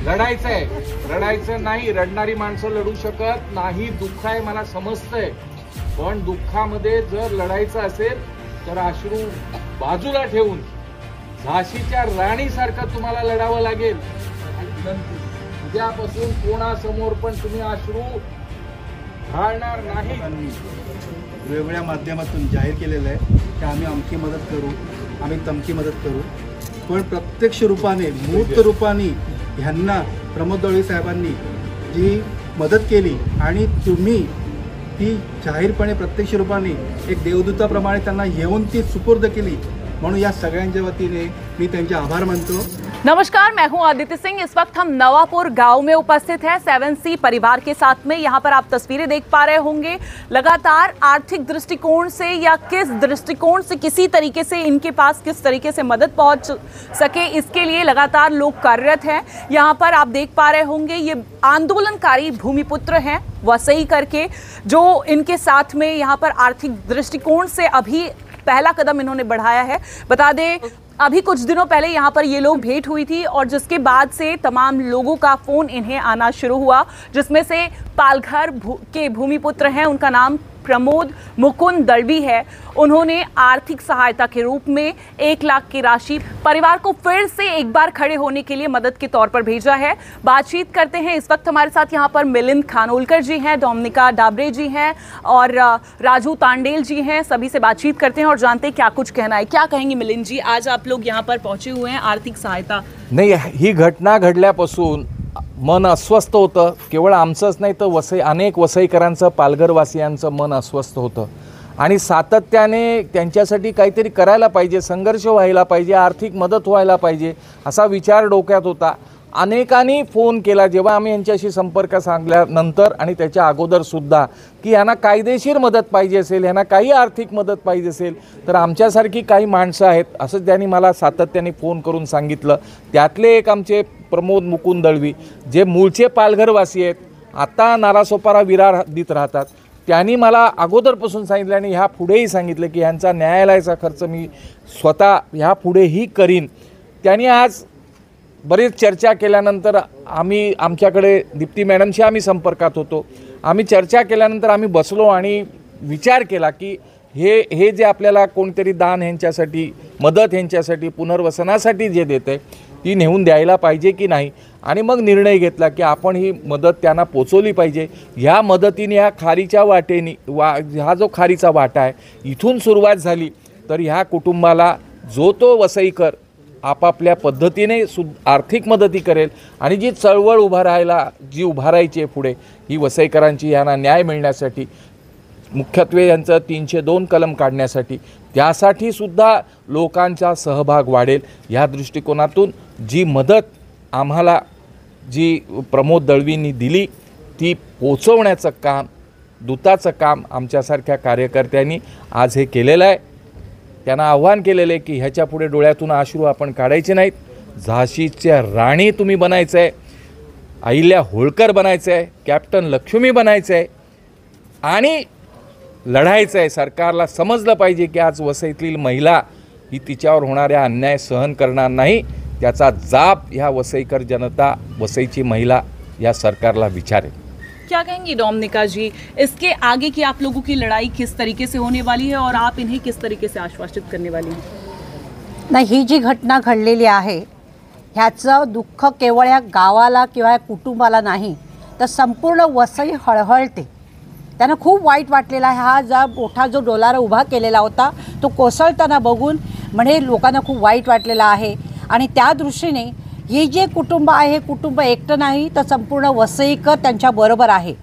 लढायचंय, रडायचं नाही. रडणारी माणसं लढू शकत नाही. दुःख आहे, मला समजतंय, पण दुःखामध्ये जर लढायचं असेल तर अश्रू बाजूला ठेवून झाशीच्या राणीसारखं तुम्हाला लढावं लागेल. उद्यापासून कोणासमोर पण तुम्ही अश्रू घालणार नाही. वेगवेगळ्या माध्यमातून जाहीर केलेलं आहे की आम्ही आमची मदत करू, आम्ही तमकी मदत करू, पण प्रत्यक्ष रूपाने मूर्त रूपाने ह्यांना प्रमोद दळवी साहेबांनी जी मदत केली आणि तुम्ही ती जाहीरपणे प्रत्यक्ष रूपाने एक देवदूताप्रमाणे त्यांना येऊन ती सुपूर्द केली, म्हणून या सगळ्यांच्या वतीने मी त्यांचे आभार मानतो. नमस्कार, मैं हूं आदित्य सिंह। इस वक्त हम नवापुर गांव में उपस्थित हैं 7C परिवार के साथ में। यहां पर आप तस्वीरें देख पा रहे होंगे। लगातार आर्थिक दृष्टिकोण से या किस दृष्टिकोण से, किसी तरीके से इनके पास किस तरीके से मदद पहुंच सके, इसके लिए लगातार लोग कार्यरत हैं। यहां पर आप देख पा रहे होंगे ये आंदोलनकारी भूमिपुत्र हैं वसई करके, जो इनके साथ में यहाँ पर आर्थिक दृष्टिकोण से अभी पहला कदम इन्होंने बढ़ाया है। बता दें, अभी कुछ दिनों पहले यहाँ पर ये लोग भेंट हुई थी और जिसके बाद से तमाम लोगों का फ़ोन इन्हें आना शुरू हुआ, जिसमें से पालघर के भूमिपुत्र हैं, उनका नाम प्रमोद मुकुंद दळवी है। उन्होंने आर्थिक सहायता के रूप में 1 लाख की राशि परिवार को फिर से एक बार खड़े होने के लिए मदद के तौर पर भेजा है। बातचीत करते हैं। इस वक्त हमारे साथ यहाँ पर मिलिंद खानोलकर जी हैं, डोमिनिका डाबरे जी हैं और राजू तांडेल जी हैं। सभी से बातचीत करते हैं और जानते हैं क्या कुछ कहना है। क्या कहेंगे मिलिंद जी, आज आप लोग यहाँ पर पहुंचे हुए हैं आर्थिक सहायता? नाही, ही घटना घडल्यापासून मन अस्वस्थ होतं. केवळ आमचंच नाही तर अनेक वसईकरांचं, पालघरवासियांचं मन अस्वस्थ होतं आणि सातत्याने त्यांच्यासाठी काहीतरी करायला पाहिजे, संघर्ष व्हायला पाहिजे, आर्थिक मदत व्हायला पाहिजे असा विचार डोक्यात होता. अनेकांनी फोन केला जेव्हा आम्ही यांच्याशी संपर्क साधल्यानंतर आणि त्याच्या अगोदरसुद्धा की यांना कायदेशीर मदत पाहिजे असेल, यांना काही आर्थिक मदत पाहिजे असेल तर आमच्यासारखी काही माणसं आहेत असं त्यांनी मला सातत्याने फोन करून सांगितलं. त्यातले एक आमचे प्रमोद मुकुंद दळवी, जे मूळचे पालघरवासी आहेत, आता नारासोपारा विरार हद्दीत राहतात. त्यांनी मला अगोदरपासून सांगितलं आणि ह्या पुढेही सांगितलं की ह्यांचा न्यायालयाचा खर्च मी स्वतः ह्या पुढेही करीन. त्यांनी आज बरेच चर्चा केल्यानंतर आमच्याकडे दीप्ती मॅडमशी आम्ही संपर्कात होतो. आम्ही चर्चा केल्यानंतर आम्ही बसलो आणि विचार केला की हे जे आपल्याला कोणतरी दान ह्यांच्यासाठी, मदत ह्यांच्यासाठी, पुनर्वसनासाठी जे देते ती नेऊन द्यायला पाहिजे की नाही. आणि मग निर्णय घेतला की आपण ही मदत त्यांना पोचवली पाहिजे. ह्या मदतीने ह्या खारीच्या वाटेने हा जो खारीचा वाटा आहे इथून सुरुवात झाली तर ह्या कुटुंबाला जो तो वसईकर आपापल्या पद्धतीने आर्थिक मदती करेल आणि जी चळवळ उभारायची आहे पुढे ही वसईकरांची, यांना न्याय मिळण्यासाठी, मुख्यत्वे यांचं 302 कलम काढण्यासाठी, त्यासाठी सुद्धा लोकांचा सहभाग वाढेल. ह्या दृष्टिकोनातून जी मदत आम्हाला जी प्रमोद दळवींनी दिली ती पोचवण्याचं काम, दूताचं काम आमच्यासारख्या कार्यकर्त्यांनी आज हे केलेलं आहे. त्यांना आव्हान केलेलं आहे की ह्याच्या पुढे डोळ्यातून अश्रू आपण काढायचे नाहीत. झाशीच्या राणी तुम्ही बनायचं आहे, अहिल्या होळकर बनायचं आहे, कॅप्टन लक्ष्मी बनायचं आहे आणि लढायचं आहे. सरकारला समजलं पाहिजे की आज वसईतील महिला ही तिच्यावर होणाऱ्या अन्याय सहन करणार नाही. त्याचा जाब ह्या वसईकर जनता, वसईची महिला या सरकारला विचारेल. क्या कहेंगी डोमिनिका जी, इसके आगे की आप लोगों की लड़ाई किस तरीके से होने वाली है और आप इन्हें किस तरीके से आश्वासित करने वाली हैं? नाही, ही जी घटना घडलेली आहे ह्याचं दुःख केवळ या गावाला किंवा या कुटुंबाला नाही तर संपूर्ण वसई हळहळते. त्यांना खूप वाईट वाटलेला आहे. हा जो मोठा जो डोलारा उभा केलेला होता तो कोसळताना बघून म्हणजे लोकांना खूप वाईट वाटलेला आहे. आणि त्या दृष्टीने हे जे कुटुंब आहे, हे कुटुंब एकटं नाही तर संपूर्ण वसईकर त्यांच्याबरोबर आहे.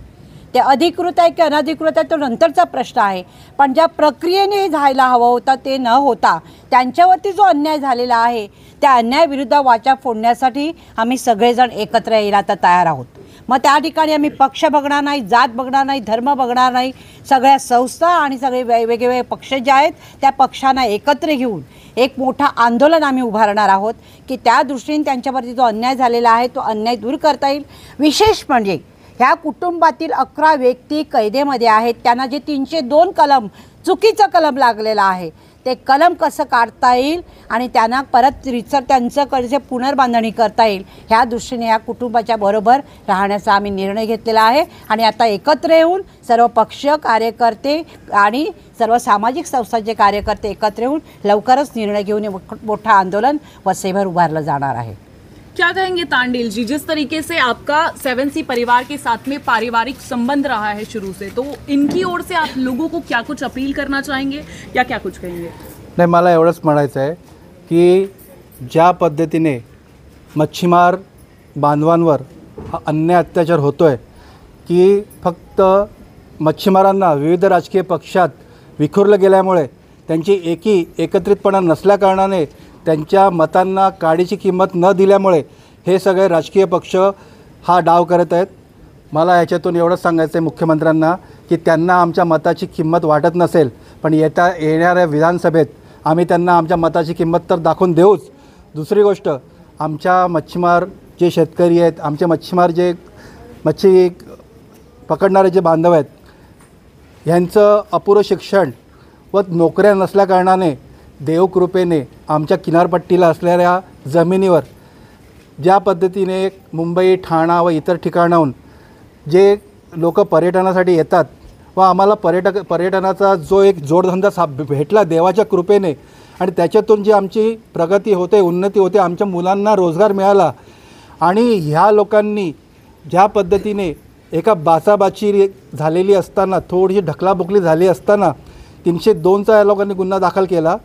ते अधिकृत आहे की अनधिकृत आहे तो नंतरचा प्रश्न आहे, पण ज्या प्रक्रियेने हे जायला हवं होतं ते न होता त्यांच्यावरती जो अन्याय झालेला आहे त्या अन्यायाविरुद्ध वाचा फोडण्यासाठी आम्ही सगळेजण एकत्र यायला आता तयार आहोत. मग त्या ठिकाणी आम्ही पक्ष बघणार नाही, जात बघणार नाही, धर्म बघणार नाही. सगळ्या संस्था आणि सगळे वेगवेगळे पक्ष जे आहेत त्या पक्षांना एकत्र घेऊन एक मोठा आंदोलन आम्ही उभारणार आहोत की त्या दृष्टीने त्यांच्यावरती जो अन्याय झालेला आहे तो अन्याय दूर करता येईल. विशेष म्हणजे ह्या कुटुंबातील 11 व्यक्ती कैदेमध्ये आहेत. त्यांना जे 302 कलम चुकीचं कलम लागलेलं आहे ते कलम कसं काढता येईल आणि त्यांना परत रितसर त्यांचं कसे पुनर्बांधणी करता येईल ह्या दृष्टीने या कुटुंबाच्या बरोबर राहण्याचा आम्ही निर्णय घेतलेला आहे आणि आता एकत्र येऊन सर्व पक्ष कार्यकर्ते आणि सर्व सामाजिक संस्थांचे कार्यकर्ते एकत्र येऊन लवकरच निर्णय घेऊन मोठं आंदोलन वसईभर उभारलं जाणार आहे। क्या कहेंगे तांडेल जी, जिस तरीके से आपका 7C परिवार के साथ में पारिवारिक संबंध रहा है शुरू से, तो इनकी ओर से आप लोगों को क्या कुछ अपील करना चाहेंगे या क्या कुछ कहेंगे? नाही, मला एवढंच म्हणायचं आहे की ज्या पद्धतीने मच्छीमार बांधवांवर हा अन्याय अत्याचार होतो आहे की फक्त मच्छीमारांना विविध राजकीय पक्षात विखुरलं गेल्यामुळे त्यांची एकत्रितपणा नसल्याकारणाने त्यांच्या मतांना काडीची किंमत न दिल्यामुळे हे सगळे राजकीय पक्ष हा डाव करत आहेत। मला ह्याच्यातून एवढंच सांगायचं आहे मुख्यमंत्र्यांना की त्यांना आमच्या मताची किंमत वाटत नसेल, पण येणाऱ्या विधानसभेत आम्ही त्यांना आमच्या मताची किंमत तर दाखवून देऊच। दुसरी गोष्ट, आमच्या मच्छीमार जे शेतकरी आहेत, आमचे मच्छीमार जे मच्छी पकडणारे जे बांधव आहेत, ह्यांचं अपुरं शिक्षण व नोकऱ्या नसल्याकारणाने देवकृपेने आमच्या किनारपट्टीला असलेल्या जमिनीवर ज्या पद्धतीने मुंबई, ठाणा व इतर ठिकाणाहून जे लोक पर्यटनासाठी येतात व आम्हाला पर्यटनाचा जो एक जोडधंदा भेटला देवाच्या कृपेने आणि त्याच्यातून जी आमची प्रगती होते, उन्नती होते, आमच्या मुलांना रोजगार मिळाला आणि ह्या लोकांनी ज्या पद्धतीने एका बाचाबाची झालेली असताना, थोडीशी ढकलाबुकली झाली असताना 302चा या लोकांनी गुन्हा दाखल केला।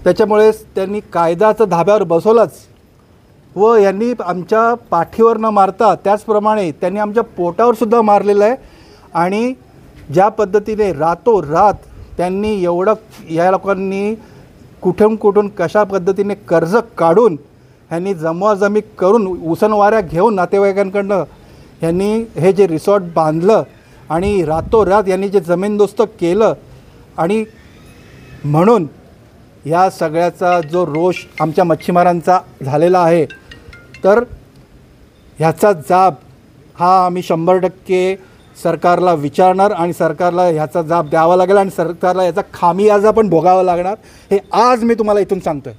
त्याच्यामुळे त्यांनी कायद्याचं धाब्यावर बसवलंच व यांनी आमच्या पाठीवर न मारता त्याचप्रमाणे त्यांनी आमच्या पोटावर सुद्धा मारलेलं आहे आणि ज्या पद्धतीने रातोरात त्यांनी या लोकांनी कुठून कशा पद्धतीने कर्ज काढून ह्यांनी जमवाजमी करून उसनवाऱ्या घेऊन नातेवाईकांकडनं ह्यांनी हे जे रिसॉर्ट बांधलं आणि रातोरात यांनी जे जमीनदोस्त केलं आणि म्हणून या सगळ्याचा जो रोष आमच्या मच्छीमारांचा झालेला आहे, तर ह्याचा जाब हा आम्ही 100% सरकारला विचारणार आणि सरकारला ह्याचा जाब द्यावा लागेल आणि सरकारला याचा खामियाजा पण भोगावा लागणार, हे आज मी तुम्हाला इथून सांगतोय।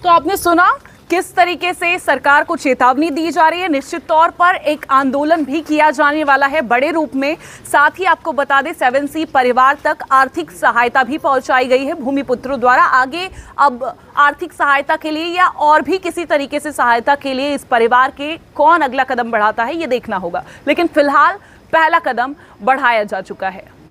तो आपने सुना किस तरीके से सरकार को चेतावनी दी जा रही है। निश्चित तौर पर एक आंदोलन भी किया जाने वाला है बड़े रूप में। साथ ही आपको बता दें 7C परिवार तक आर्थिक सहायता भी पहुंचाई गई है भूमिपुत्रों द्वारा। आगे अब आर्थिक सहायता के लिए या और भी किसी तरीके से सहायता के लिए इस परिवार के कौन अगला कदम बढ़ाता है, ये देखना होगा, लेकिन फिलहाल पहला कदम बढ़ाया जा चुका है।